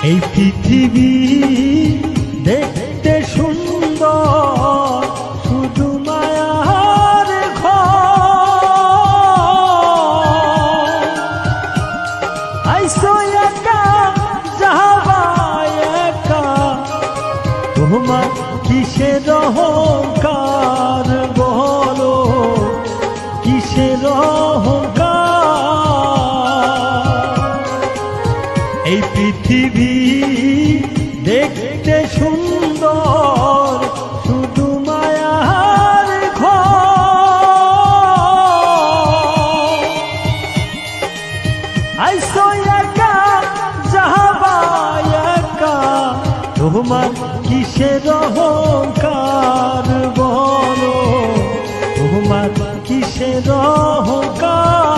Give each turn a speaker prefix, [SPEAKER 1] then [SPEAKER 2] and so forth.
[SPEAKER 1] এই পৃথিবী দেখতে সুন্দর, শুধু মায়ার ঘর। আইসো একা যাবা একা, তোমার কিসের অহংকার বলো, কিসের অহংকার। এই পৃথিবী দেখতে সুন্দর, শুধু মায়ার ঘর। আইসো একা যাবা একা, তোমার কিসের অহংকার বলো, তোমার কিসের অহংকার।